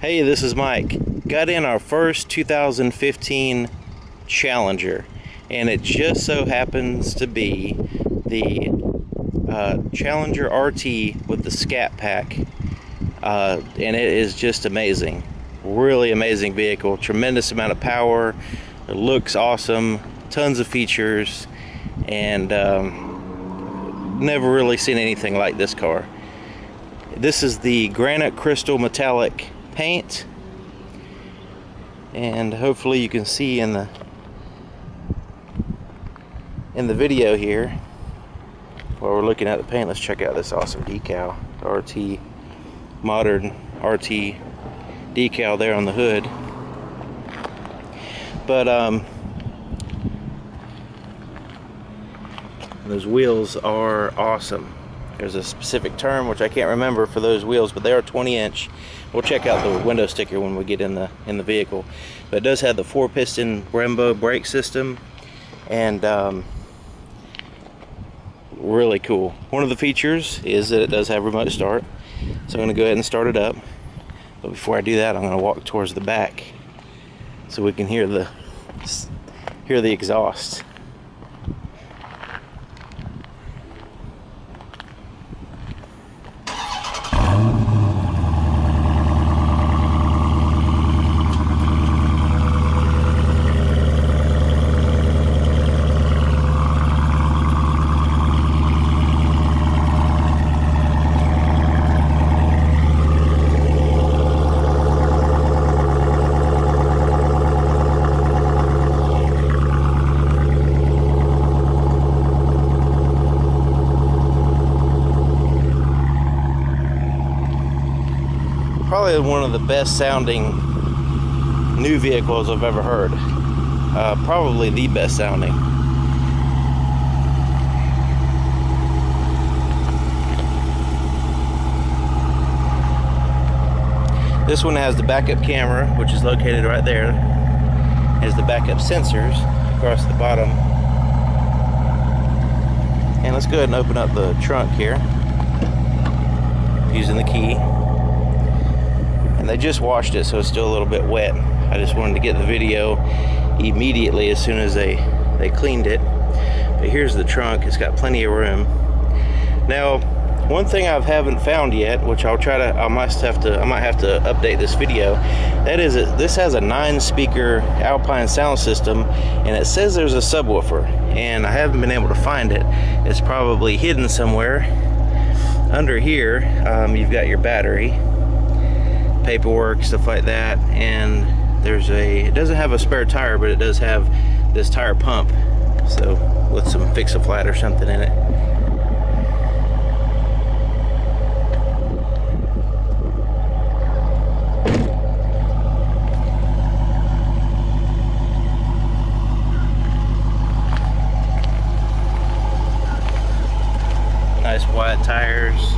Hey, this is Mike. Got in our first 2015 Challenger, and it just so happens to be the Challenger RT with the SCAT pack, and it is just amazing. Really amazing vehicle, tremendous amount of power, it looks awesome, tons of features, and never really seen anything like this car. This is the granite crystal metallic paint, and hopefully you can see in the video here while we're looking at the paint. Let's check out this awesome decal, RT, modern RT decal there on the hood. But those wheels are awesome. There's a specific term which I can't remember for those wheels, but they are 20-inch. We'll check out the window sticker when we get in the vehicle. But it does have the 4-piston Brembo brake system, and really cool. One of the features is that it does have remote start, so I'm going to go ahead and start it up. But before I do that, I'm going to walk towards the back so we can hear the exhaust. Probably one of the best sounding new vehicles I've ever heard. Probably the best sounding. This one has the backup camera, which is located right there. It has the backup sensors across the bottom. And let's go ahead and open up the trunk here using the key. And they just washed it, so it's still a little bit wet. I just wanted to get the video immediately as soon as they cleaned it. But here's the trunk. It's got plenty of room. Now, one thing I haven't found yet, which I might have to update this video, that is this has a 9-speaker Alpine sound system, and it says there's a subwoofer, and I haven't been able to find it. It's probably hidden somewhere under here. You've got your battery, paperwork, stuff like that, and it doesn't have a spare tire, but it does have this tire pump, so with some fix-a-flat or something in it. Nice wide tires.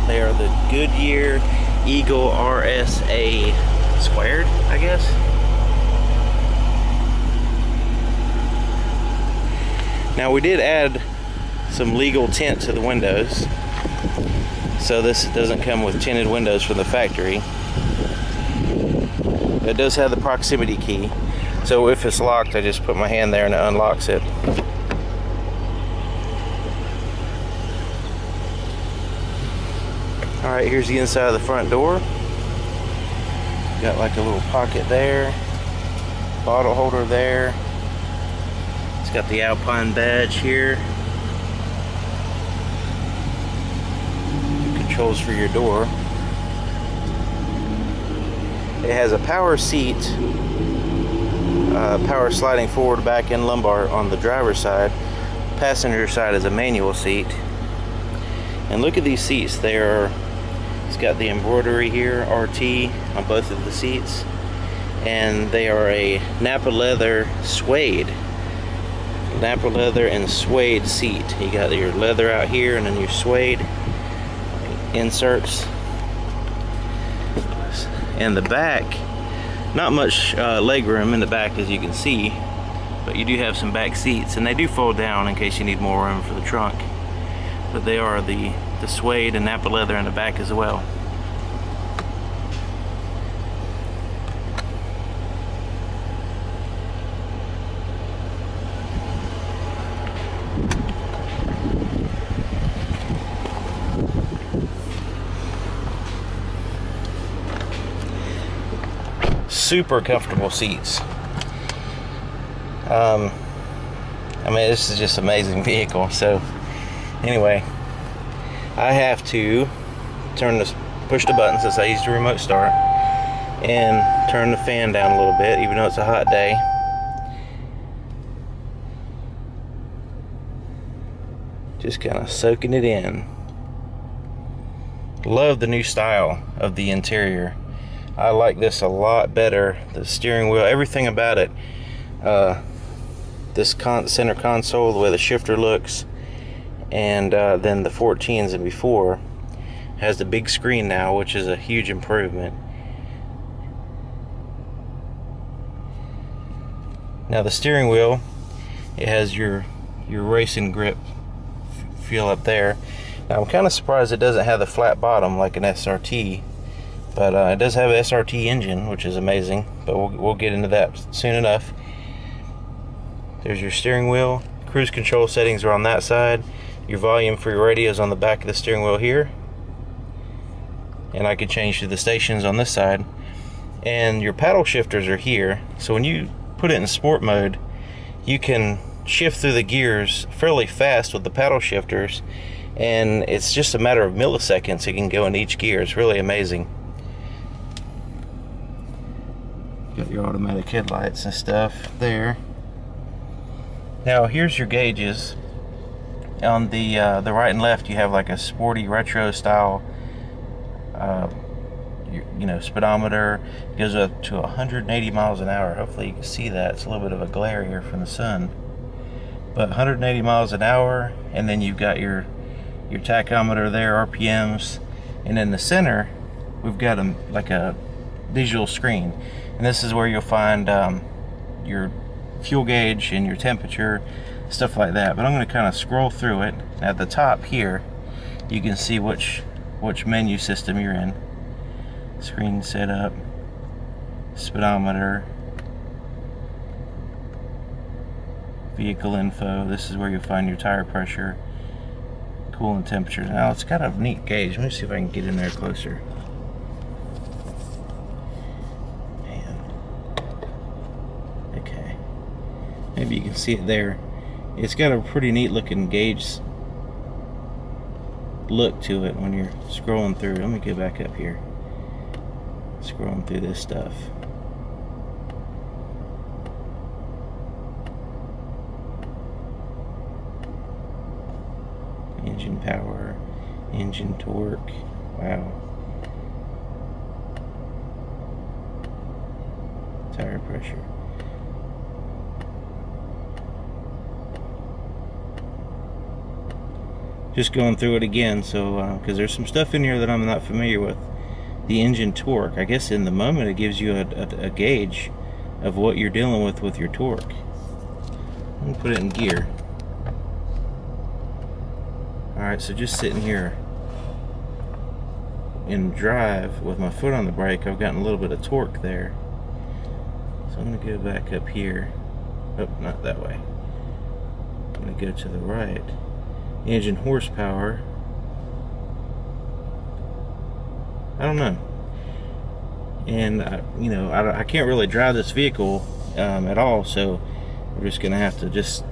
They are the Goodyear Eagle RSA squared, I guess. Now, we did add some legal tint to the windows, so this doesn't come with tinted windows from the factory. It does have the proximity key, so if it's locked, I just put my hand there and it unlocks it. Alright, here's the inside of the front door. Got like a little pocket there, bottle holder there. It's got the Alpine badge here. Controls for your door. It has a power seat, power sliding forward, back, and lumbar on the driver's side. Passenger side is a manual seat. And look at these seats. It's got the embroidery here, RT, on both of the seats, and they are a Napa leather suede. Napa leather and suede seat. You got your leather out here and then your suede inserts. And the back, not much leg room in the back, as you can see, but you do have some back seats, and they do fold down in case you need more room for the trunk. But they are the suede and Napa leather in the back as well. super comfortable seats. I mean, this is just an amazing vehicle. So anyway, I have to push the buttons as I use the remote start, and turn the fan down a little bit, even though it's a hot day. Just kind of soaking it in. Love the new style of the interior. I like this a lot better. The steering wheel, everything about it. This center console, the way the shifter looks, and then the 14s and before has the big screen now, which is a huge improvement. Now the steering wheel, it has your racing grip feel up there. Now I'm kind of surprised it doesn't have the flat bottom like an SRT, but it does have an SRT engine, which is amazing, but we'll get into that soon enough. There's your steering wheel. Cruise control settings are on that side. Your volume for your radio is on the back of the steering wheel here, and I could change to the stations on this side. And your paddle shifters are here, so when you put it in sport mode, you can shift through the gears fairly fast with the paddle shifters, and it's just a matter of milliseconds it can go in each gear. It's really amazing. Got your automatic headlights and stuff there. Now here's your gauges. On the right and left, you have like a sporty retro style speedometer. It goes up to 180 miles an hour. Hopefully you can see that. It's a little bit of a glare here from the sun, but 180 miles an hour. And then you've got your tachometer there, RPMs, and in the center we've got like a digital screen, and this is where you'll find your fuel gauge and your temperature, stuff like that. But I'm going to kind of scroll through it. At the top here you can see which menu system you're in. Screen setup, speedometer, vehicle info. This is where you'll find your tire pressure, coolant temperature. Now it's got a neat gauge. Let me see if I can get in there closer. Man. Okay. Maybe you can see it there. It's got a pretty neat looking gauge look to it when you're scrolling through. Let me get back up here. Scrolling through this stuff. Engine power, engine torque. Wow. Tire pressure. Just going through it again, so because there's some stuff in here that I'm not familiar with. The engine torque, I guess in the moment it gives you a gauge of what you're dealing with your torque. I'm gonna put it in gear. Alright, so just sitting here in drive with my foot on the brake, I've gotten a little bit of torque there. So I'm gonna go back up here. Oh, not that way. I'm gonna go to the right. Engine horsepower. I don't know. And I can't really drive this vehicle at all, so we're just gonna have to just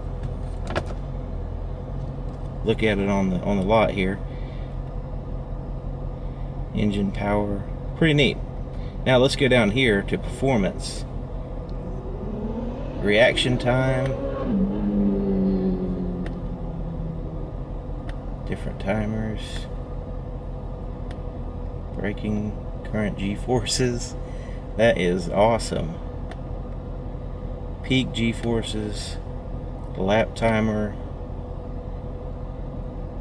look at it on the lot here. Engine power, pretty neat. Now let's go down here to performance. Reaction time, different timers, braking, current G-forces. That is awesome. Peak G-forces, lap timer,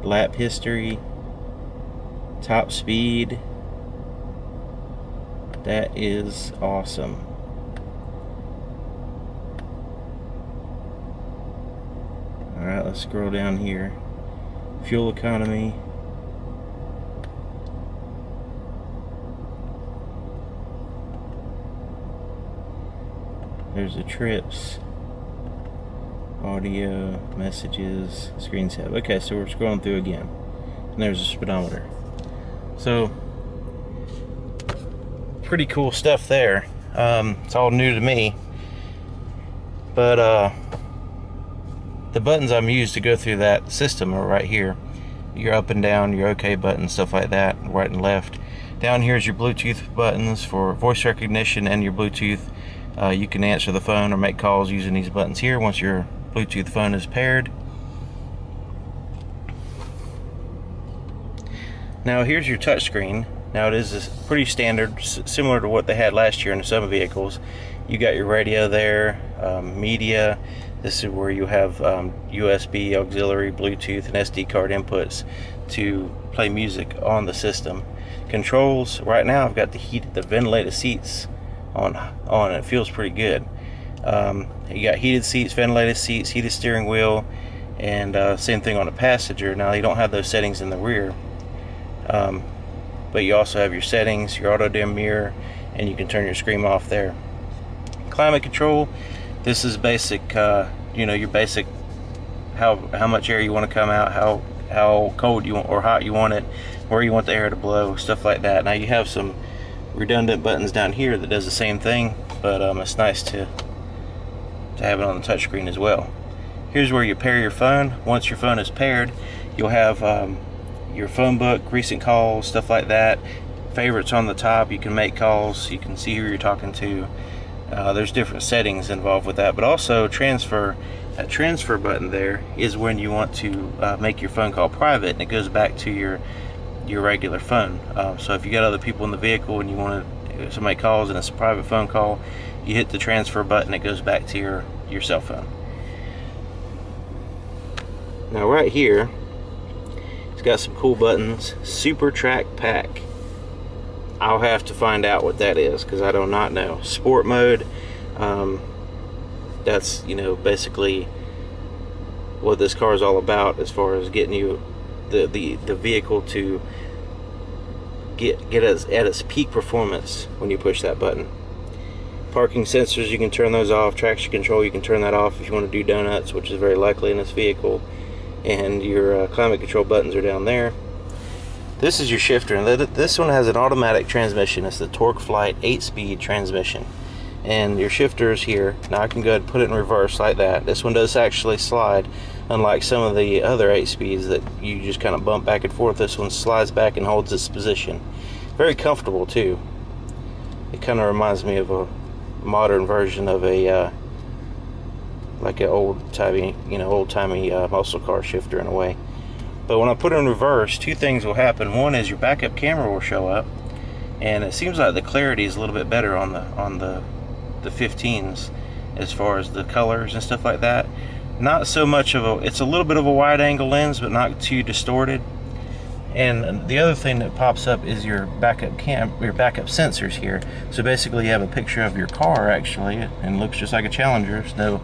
lap history, top speed. That is awesome. Alright, let's scroll down here. Fuel economy. There's the trips, audio, messages, screen tab. Okay, so we're scrolling through again. And there's a speedometer. So, pretty cool stuff there. It's all new to me. But the buttons I'm used to go through that system are right here. Your up and down, your OK button, stuff like that, right and left. Down here is your Bluetooth buttons for voice recognition and your Bluetooth. You can answer the phone or make calls using these buttons here once your Bluetooth phone is paired. Now here's your touchscreen. Now it is pretty standard, similar to what they had last year in some vehicles. You got your radio there, media. This is where you have USB, auxiliary, Bluetooth, and SD card inputs to play music on the system. Controls, right now I've got the ventilated seats on. It feels pretty good. You got heated seats, ventilated seats, heated steering wheel, and same thing on the passenger. Now you don't have those settings in the rear, but you also have your settings, your auto dim mirror, and you can turn your screen off there. Climate control, this is basic, your basic how much air you want to come out, how cold you want or hot you want it, where you want the air to blow, stuff like that. Now you have some redundant buttons down here that does the same thing, but it's nice to have it on the touchscreen as well. Here's where you pair your phone. Once your phone is paired, you'll have your phone book, recent calls, stuff like that. Favorites on the top, you can make calls, you can see who you're talking to. There's different settings involved with that, but also transfer. That transfer button there is when you want to make your phone call private, and it goes back to your regular phone. So if you got other people in the vehicle and you want to make calls and it's a private phone call, you hit the transfer button, it goes back to your cell phone. Now right here, it's got some cool buttons. Super Track Pack. I'll have to find out what that is because I do not know. Sport mode, that's basically what this car is all about, as far as getting you the vehicle to get at its peak performance when you push that button. Parking sensors, you can turn those off. Traction control, you can turn that off if you want to do donuts, which is very likely in this vehicle. And your climate control buttons are down there. This is your shifter, and this one has an automatic transmission. It's the Torque Flight 8-speed transmission. And your shifter is here. Now I can go ahead and put it in reverse like that. This one does actually slide, unlike some of the other 8-speeds that you just kind of bump back and forth. This one slides back and holds its position. Very comfortable too. It kind of reminds me of a modern version of a like an old-timey muscle car shifter in a way. But when I put it in reverse, two things will happen. One is your backup camera will show up, and it seems like the clarity is a little bit better on the 15s as far as the colors and stuff like that. Not so much of it's a little bit of a wide angle lens, but not too distorted. And the other thing that pops up is your backup sensors here. So basically you have a picture of your car actually, and it looks just like a Challenger. So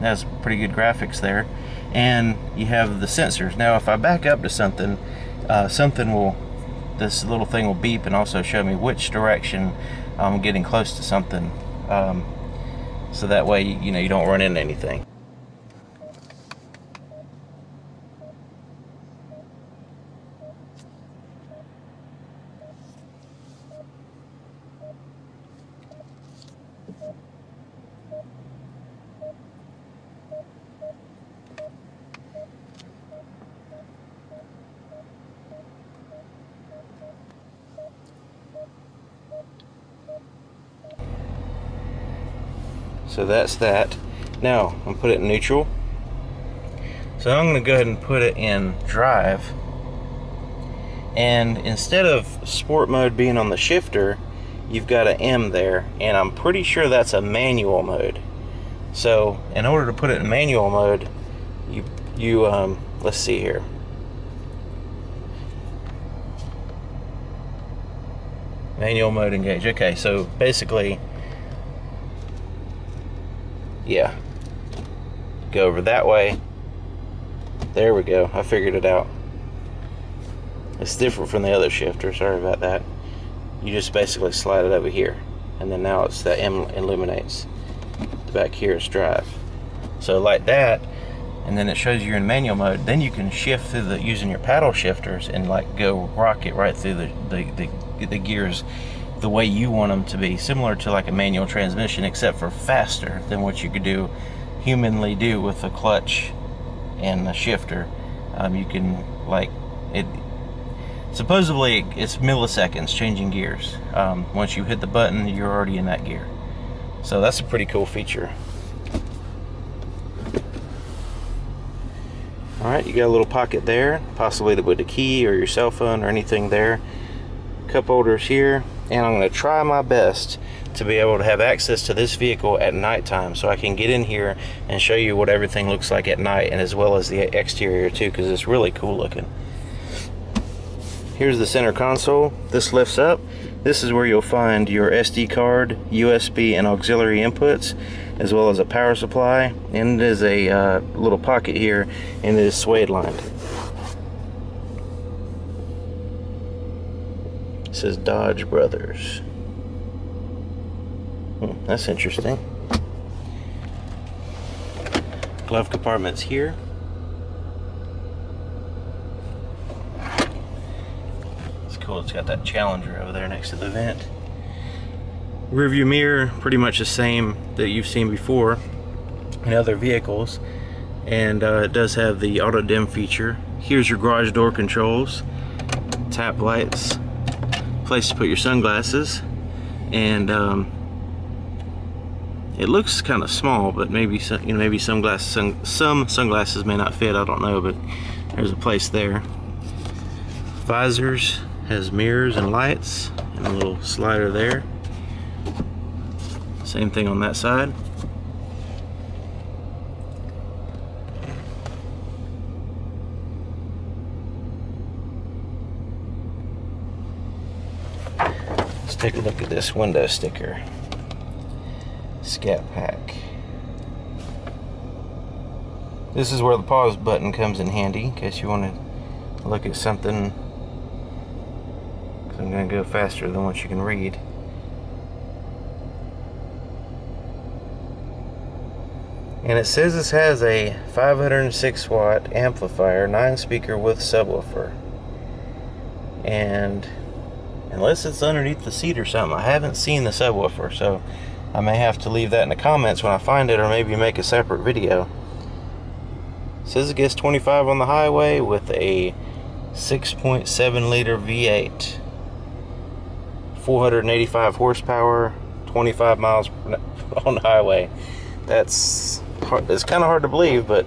has pretty good graphics there. And you have the sensors. Now if I back up to something, this little thing will beep and also show me which direction I'm getting close to something, so that way you don't run into anything. So that's that. Now I'm gonna put it in neutral. So I'm gonna go ahead and put it in drive. And instead of sport mode being on the shifter, you've got an M there, and I'm pretty sure that's a manual mode. So in order to put it in manual mode, you let's see here. Manual mode engage. Okay, so basically, yeah, go over that way. There we go. I figured it out. It's different from the other shifter. Sorry about that. You just basically slide it over here, and then now it's the M illuminates. The back here is drive. So like that, and then it shows you in manual mode. Then you can shift through using your paddle shifters and like go rocket right through the gears the way you want them to be, similar to like a manual transmission, except for faster than what you could humanly do with a clutch and a shifter. You can, like, supposedly it's milliseconds changing gears. Once you hit the button, you're already in that gear. So that's a pretty cool feature. Alright, you got a little pocket there, possibly with a key or your cell phone or anything there. Cup holders here, and I'm going to try my best to be able to have access to this vehicle at nighttime, so I can get in here and show you what everything looks like at night, and as well as the exterior too, because it's really cool looking. Here's the center console. This lifts up. This is where you'll find your SD card, USB, and auxiliary inputs, as well as a power supply. And it is a little pocket here, and it is suede lined. It says Dodge Brothers. That's interesting. Glove compartments here. Cool. It's got that Challenger over there next to the vent. Rear view mirror, pretty much the same that you've seen before in other vehicles, and it does have the auto dim feature. Here's your garage door controls, tap lights, place to put your sunglasses, and it looks kind of small, but maybe some, maybe some sunglasses may not fit. I don't know, but there's a place there. Visors. Has mirrors and lights and a little slider there. Same thing on that side. Let's take a look at this window sticker. SCAT pack. This is where the pause button comes in handy in case you want to look at something. I'm going to go faster than what you can read. And it says this has a 506 watt amplifier, 9-speaker with subwoofer. And unless it's underneath the seat or something, I haven't seen the subwoofer, so I may have to leave that in the comments when I find it, or maybe make a separate video. It says it gets 25 on the highway with a 6.7 liter V8. 485 horsepower, 25 miles on the highway. It's kind of hard to believe, but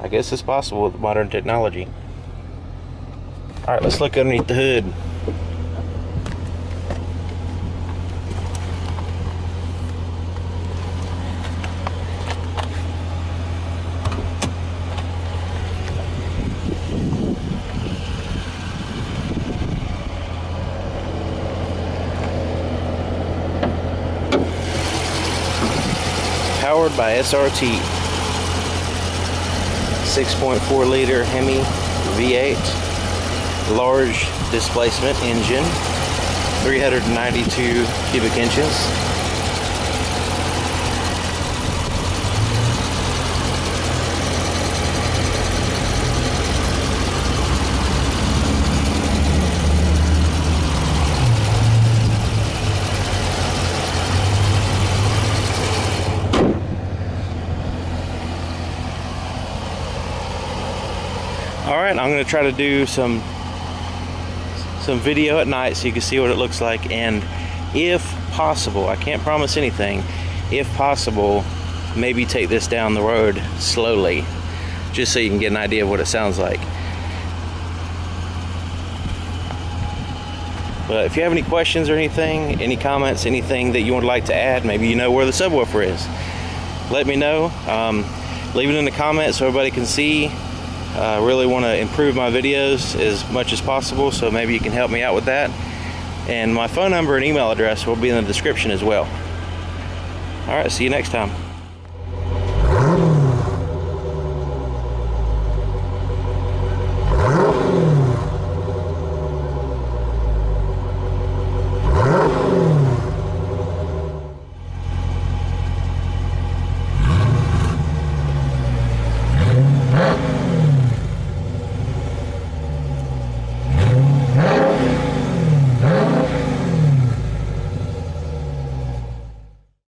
I guess it's possible with modern technology. Alright, let's look underneath the hood. Powered by SRT, 6.4 liter Hemi V8, large displacement engine, 392 cubic inches. Alright, I'm going to try to do some video at night so you can see what it looks like, and if possible, I can't promise anything, if possible, maybe take this down the road slowly, just so you can get an idea of what it sounds like. But if you have any questions or anything, any comments, anything that you would like to add, maybe you know where the subwoofer is, let me know. Leave it in the comments so everybody can see. I really want to improve my videos as much as possible, so maybe you can help me out with that. And my phone number and email address will be in the description as well. Alright, see you next time.